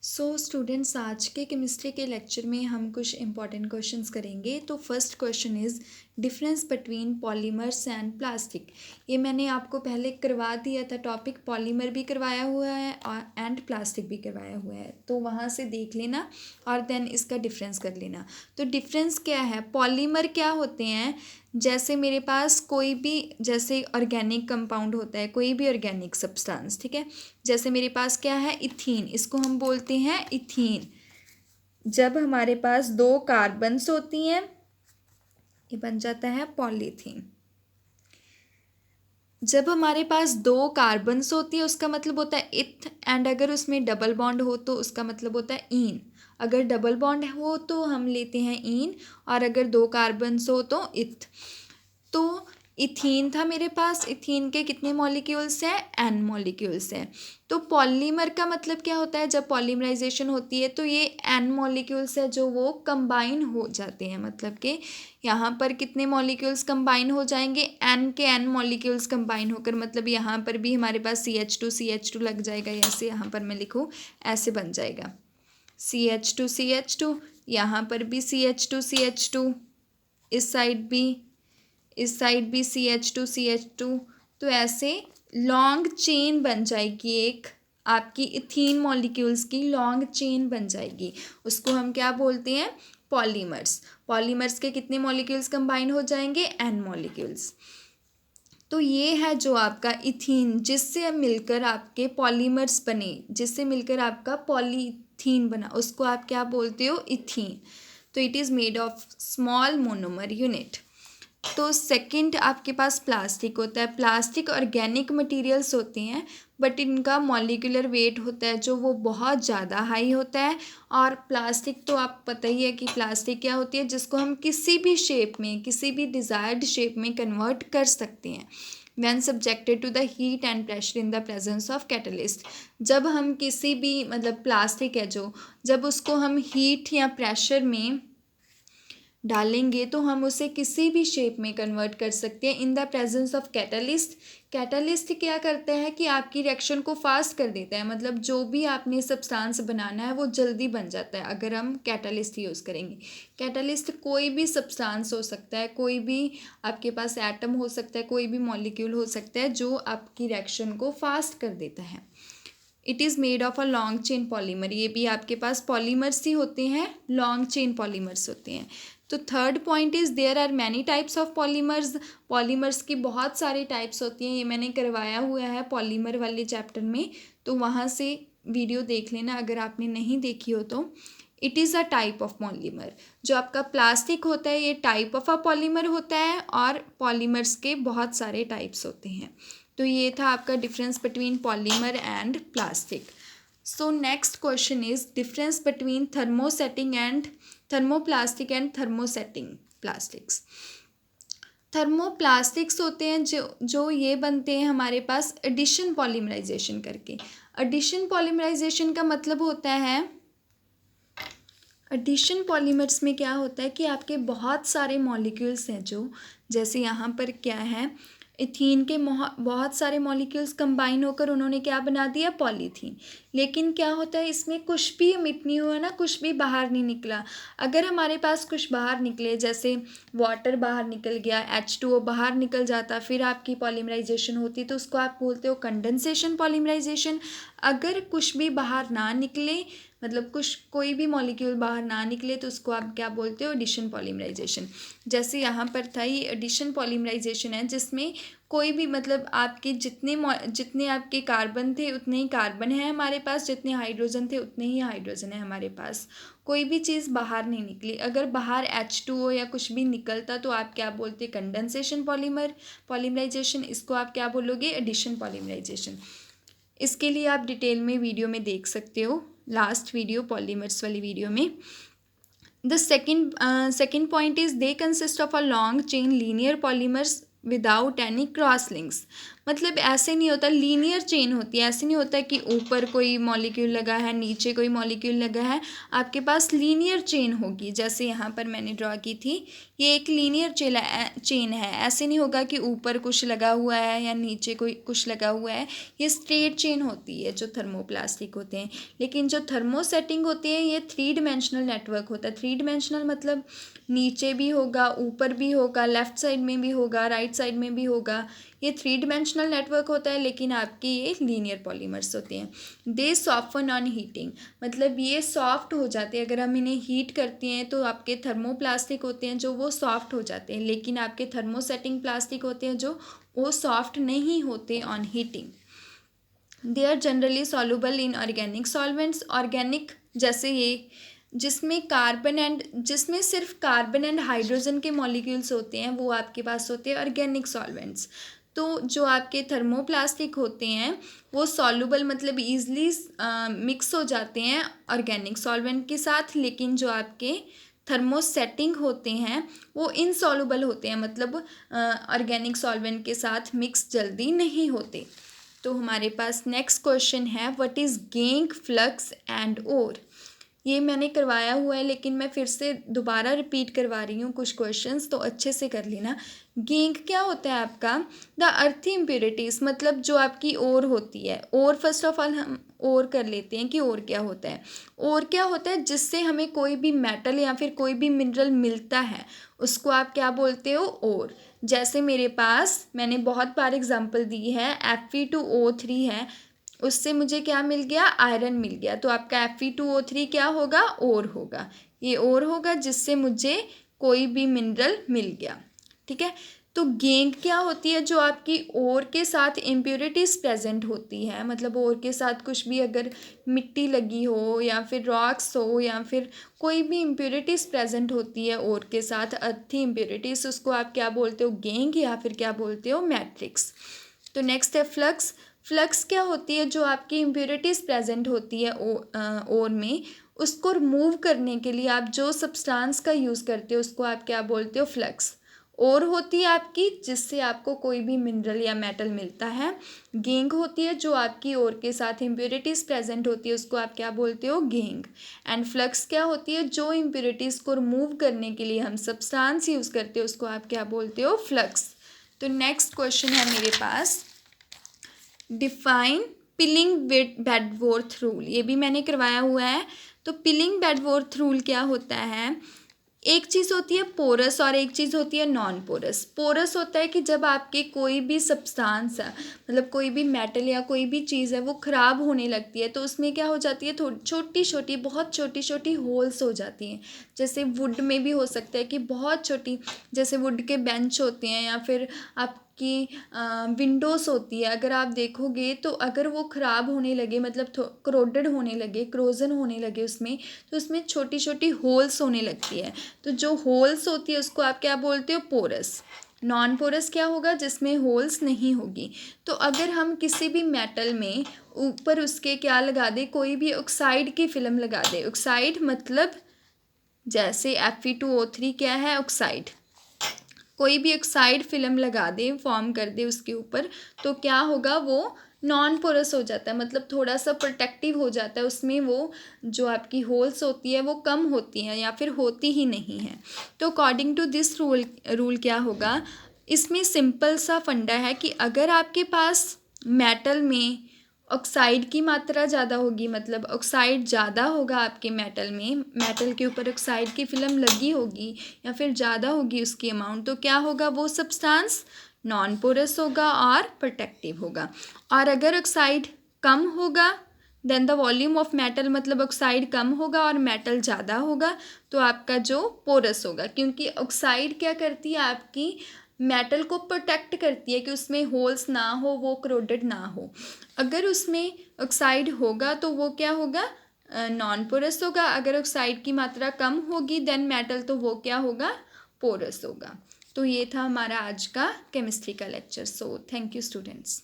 So students, आज के chemistry के लेक्चर में हम कुछ इंपॉर्टेंट क्वेश्चंस करेंगे। तो first question is difference between polymers and plastic. ये मैंने आपको पहले करवा दिया था टॉपिक, पॉलीमर भी करवाया हुआ है और एंड प्लास्टिक भी करवाया हुआ है, तो वहाँ से देख लेना और देन इसका डिफरेंस कर लेना। तो डिफरेंस क्या है, पॉलीमर क्या होते हैं, जैसे मेरे पास कोई भी जैसे ऑर्गेनिक कंपाउंड होता है, कोई भी ऑर्गेनिक सब्सटेंस, ठीक है। जैसे मेरे पास क्या है, इथीन, इसको हम बोलते हैं इथीन। जब हमारे पास दो कार्बन्स होती हैं ये बन जाता है पॉलीथीन। जब हमारे पास दो कार्बन्स होती है उसका मतलब होता है इथ, एंड अगर उसमें डबल बॉन्ड हो तो उसका मतलब होता है ईन। अगर डबल बॉन्ड हो तो हम लेते हैं ईन, और अगर दो कार्बन्स हो तो इथ। तो इथीन था मेरे पास, इथीन के कितने मॉलिक्यूल्स हैं, एन मॉलिक्यूल्स हैं। तो पॉलीमर का मतलब क्या होता है, जब पॉलीमराइजेशन होती है तो ये एन मॉलिक्यूल्स है जो वो कंबाइन हो जाते हैं, मतलब कि यहाँ पर कितने मॉलिक्यूल्स कंबाइन हो जाएंगे, एन के एन मॉलिक्यूल्स कंबाइन होकर, मतलब यहाँ पर भी हमारे पास CH2 लग जाएगा, ऐसे यहाँ पर मैं लिखूँ ऐसे बन जाएगा CH2 यहाँ पर भी CH2 इस साइड भी CH2 तो ऐसे लॉन्ग चेन बन जाएगी, एक आपकी इथीन मॉलिक्यूल्स की लॉन्ग चेन बन जाएगी। उसको हम क्या बोलते हैं, पॉलीमर्स। पॉलीमर्स के कितने मॉलिक्यूल्स कंबाइन हो जाएंगे, एन मॉलिक्यूल्स। तो ये है जो आपका इथीन, जिससे मिलकर आपके पॉलीमर्स बने, जिससे मिलकर आपका पॉलीथीन बना, उसको आप क्या बोलते हो, इथीन। तो it is made of small monomer unit. तो सेकंड आपके पास प्लास्टिक होता है। प्लास्टिक ऑर्गेनिक मटेरियल्स होते हैं, बट इनका मॉलिक्यूलर वेट होता है जो वो बहुत ज़्यादा हाई होता है। और प्लास्टिक तो आप पता ही है कि प्लास्टिक क्या होती है, जिसको हम किसी भी शेप में, किसी भी डिज़ायर्ड शेप में कन्वर्ट कर सकते हैं when subjected to the heat and pressure in the presence of catalyst। जब हम किसी भी, मतलब प्लास्टिक है जो, जब उसको हम हीट या प्रेशर में डालेंगे तो हम उसे किसी भी शेप में कन्वर्ट कर सकते हैं in the presence of catalyst. Catalyst क्या करता है कि आपकी रिएक्शन को फास्ट कर देता है, मतलब जो भी आपने सब्सटेंस बनाना है वो जल्दी बन जाता है अगर हम कैटलिस्ट यूज़ करेंगे। कैटलिस्ट कोई भी सब्सटेंस हो सकता है, कोई भी आपके पास एटम हो सकता है, कोई भी मॉलिक्यूल हो सकता है जो आपकी रिएक्शन को फास्ट कर देता है। It is made of a long chain polymer. ये भी आपके पास पॉलीमर्स ही होते हैं, लॉन्ग चेन पॉलीमर्स होते हैं। तो third point is there are many types of polymers. Polymers की बहुत सारी टाइप्स होती हैं, ये मैंने करवाया हुआ है पॉलीमर वाले चैप्टर में, तो वहाँ से वीडियो देख लेना अगर आपने नहीं देखी हो तो। It is a type of polymer. जो आपका प्लास्टिक होता है ये टाइप ऑफ अ पॉलीमर होता है, और पॉलीमर्स के बहुत सारे टाइप्स होते हैं। तो ये था आपका difference between polymer and plastic. So next question is difference between thermoplastic and thermosetting plastics. Thermoplastics होते हैं जो ये बनते हैं हमारे पास एडिशन पॉलीमराइजेशन करके। एडिशन पॉलीमराइजेशन का मतलब होता है, एडिशन पॉलीमर्स में क्या होता है कि आपके बहुत सारे मॉलिक्यूल्स हैं जो, जैसे यहाँ पर क्या है, इथीन के बहुत सारे मॉलिक्यूल्स कंबाइन होकर उन्होंने क्या बना दिया, पॉलीथीन। लेकिन क्या होता है इसमें कुछ भी एमिट नहीं हुआ ना, कुछ भी बाहर नहीं निकला। अगर हमारे पास कुछ बाहर निकले, जैसे वाटर बाहर निकल गया, H2O बाहर निकल जाता, फिर आपकी पॉलीमराइजेशन होती, तो उसको आप बोलते हो कंडेंसेशन पॉलीमराइजेशन। अगर कुछ भी बाहर ना निकले, मतलब कोई भी मॉलिक्यूल बाहर ना निकले, तो उसको आप क्या बोलते हो, एडिशन पॉलीमराइजेशन। जैसे यहाँ पर था, ये एडिशन पॉलीमराइजेशन है जिसमें कोई भी, मतलब आपके जितने आपके कार्बन थे उतने ही कार्बन है हमारे पास, जितने हाइड्रोजन थे उतने ही हाइड्रोजन है हमारे पास, कोई भी चीज़ बाहर नहीं निकली। अगर बाहर H2O या कुछ भी निकलता तो आप क्या बोलते, कंडेंसेशन पॉलीमराइजेशन। इसको आप क्या बोलोगे, एडिशन पॉलीमराइजेशन। इसके लिए आप डिटेल में वीडियो में देख सकते हो, लास्ट वीडियो पॉलीमर्स वाली वीडियो में। The second point is they consist of a long chain linear polymers without any cross links. मतलब ऐसे नहीं होता, लीनियर चेन होती है, ऐसे नहीं होता कि ऊपर कोई मॉलिक्यूल लगा है नीचे कोई मॉलिक्यूल लगा है, आपके पास लीनियर चेन होगी। जैसे यहाँ पर मैंने ड्रॉ की थी, ये एक लीनियर चेन है, ऐसे नहीं होगा कि ऊपर कुछ लगा हुआ है या नीचे कोई कुछ लगा हुआ है, ये स्ट्रेट चेन होती है जो थर्मोप्लास्टिक होते हैं। लेकिन जो थर्मोसेटिंग होती है ये 3 डिमेंशनल नेटवर्क होता है। 3 डिमेंशनल मतलब नीचे भी होगा, ऊपर भी होगा, लेफ़्ट साइड में भी होगा, राइट साइड में भी होगा, ये 3 डिमेंशनल नेटवर्क होता है। लेकिन आपके ये लीनियर पॉलीमर्स होते हैं। दे सॉफ्टन ऑन हीटिंग, मतलब ये सॉफ्ट हो जाते हैं, अगर हम इन्हें हीट करते हैं तो आपके थर्मोप्लास्टिक होते हैं जो वो सॉफ्ट हो जाते हैं। लेकिन आपके थर्मोसेटिंग प्लास्टिक होते हैं जो वो सॉफ्ट नहीं होते on heating. They are generally soluble in organic solvents, organic जैसे ये जिसमें सिर्फ कार्बन एंड हाइड्रोजन के मॉलिक्यूल्स होते हैं वो आपके पास होते हैं ऑर्गेनिक सॉल्वेंट्स। तो जो आपके थर्मोप्लास्टिक होते हैं वो सॉल्युबल मतलब ईजिली मिक्स हो जाते हैं ऑर्गेनिक सॉल्वेंट के साथ। लेकिन जो आपके थर्मोसेटिंग होते हैं वो इनसॉल्युबल होते हैं, मतलब ऑर्गेनिक सॉल्वेंट के साथ मिक्स जल्दी नहीं होते। तो हमारे पास नेक्स्ट क्वेश्चन है, what is gangue, flux and ore. ये मैंने करवाया हुआ है लेकिन मैं फिर से दोबारा रिपीट करवा रही हूँ कुछ क्वेश्चंस, तो अच्छे से कर लेना। गेंग क्या होता है आपका, द अर्थी इम्प्योरिटीज़, मतलब जो आपकी ओर होती है। और फर्स्ट ऑफ ऑल हम और कर लेते हैं कि और क्या होता है। और क्या होता है, जिससे हमें कोई भी मेटल या फिर कोई भी मिनरल मिलता है उसको आप क्या बोलते हो, और। जैसे मेरे पास मैंने बहुत बार एग्जांपल दी है, Fe2O3 है, उससे मुझे क्या मिल गया, आयरन मिल गया। तो आपका Fe2O3 क्या होगा, और होगा, ये और होगा जिससे मुझे कोई भी मिनरल मिल गया। ठीक है। तो गेंग क्या होती है, जो आपकी ओर के साथ इम्प्योरिटीज़ प्रेजेंट होती है, मतलब ओर के साथ कुछ भी अगर मिट्टी लगी हो या फिर रॉक्स हो या फिर कोई भी इम्प्योरिटीज़ प्रेजेंट होती है ओर के साथ, अर्थी इम्प्योरिटीज़, उसको आप क्या बोलते हो, गेंग, या फिर क्या बोलते हो, मैट्रिक्स। तो नेक्स्ट है फ्लक्स। फ्लक्स क्या होती है, जो आपकी इम्प्योरिटीज़ प्रेजेंट होती है ओर में, उसको रिमूव करने के लिए आप जो सब्सटेंस का यूज़ करते हो उसको आप क्या बोलते हो, फ्लक्स। और होती है आपकी जिससे आपको कोई भी मिनरल या मेटल मिलता है। गेंग होती है जो आपकी ओर के साथ इम्प्योरिटीज़ प्रेजेंट होती है, उसको आप क्या बोलते हो, गेंग। एंड फ्लक्स क्या होती है, जो इम्प्योरिटीज़ को रिमूव करने के लिए हम सब्सटेंस यूज़ करते हो उसको आप क्या बोलते हो, फ्लक्स। तो नेक्स्ट क्वेश्चन है मेरे पास, डिफाइन पिलिंग बेडवर्थ रूल, ये भी मैंने करवाया हुआ है। तो पिलिंग बेडवर्थ रूल क्या होता है, एक चीज़ होती है पोरस और एक चीज़ होती है नॉन पोरस। पोरस होता है कि जब आपके कोई भी सब्सटेंस है, मतलब कोई भी मेटल या कोई भी चीज़ है वो ख़राब होने लगती है तो उसमें क्या हो जाती है, थोड़ी छोटी छोटी, बहुत छोटी छोटी होल्स हो जाती हैं। जैसे वुड में भी हो सकता है कि बहुत छोटी, जैसे वुड के बेंच होते हैं या फिर आपकी विंडोज़ होती है, अगर आप देखोगे तो अगर वो ख़राब होने लगे, मतलब क्रोडेड होने लगे, क्रोजन होने लगे उसमें, तो उसमें छोटी छोटी होल्स होने लगती है। तो जो होल्स होती है उसको आप क्या बोलते हो, पोरस। नॉन पोरस क्या होगा, जिसमें होल्स नहीं होगी। तो अगर हम किसी भी मेटल में ऊपर उसके क्या लगा दे, कोई भी ऑक्साइड की फिल्म लगा दे, ऑक्साइड मतलब जैसे Fe2O3 क्या है, ऑक्साइड, कोई भी ऑक्साइड फिल्म लगा दे, फॉर्म कर दे उसके ऊपर, तो क्या होगा, वो नॉन पोरस हो जाता है, मतलब थोड़ा सा प्रोटेक्टिव हो जाता है, उसमें वो जो आपकी होल्स होती है वो कम होती हैं या फिर होती ही नहीं है। तो अकॉर्डिंग टू दिस रूल क्या होगा, इसमें सिंपल सा फंडा है कि अगर आपके पास मेटल में ऑक्साइड की मात्रा ज़्यादा होगी, मतलब ऑक्साइड ज़्यादा होगा आपके मेटल में, मेटल के ऊपर ऑक्साइड की फिल्म लगी होगी या फिर ज़्यादा होगी उसकी अमाउंट, तो क्या होगा, वो सब्सटेंस नॉन पोरस होगा और प्रोटेक्टिव होगा। और अगर ऑक्साइड कम होगा then the volume of metal, मतलब ऑक्साइड कम होगा और मेटल ज़्यादा होगा, तो आपका जो पोरस होगा, क्योंकि ऑक्साइड क्या करती है, आपकी मेटल को प्रोटेक्ट करती है कि उसमें होल्स ना हो, वो क्रोडेड ना हो। अगर उसमें ऑक्साइड होगा तो वो क्या होगा, नॉन पोरस होगा। अगर ऑक्साइड की मात्रा कम होगी देन मेटल, तो वो क्या होगा, पोरस होगा। तो ये था हमारा आज का केमिस्ट्री का lecture. So thank you students.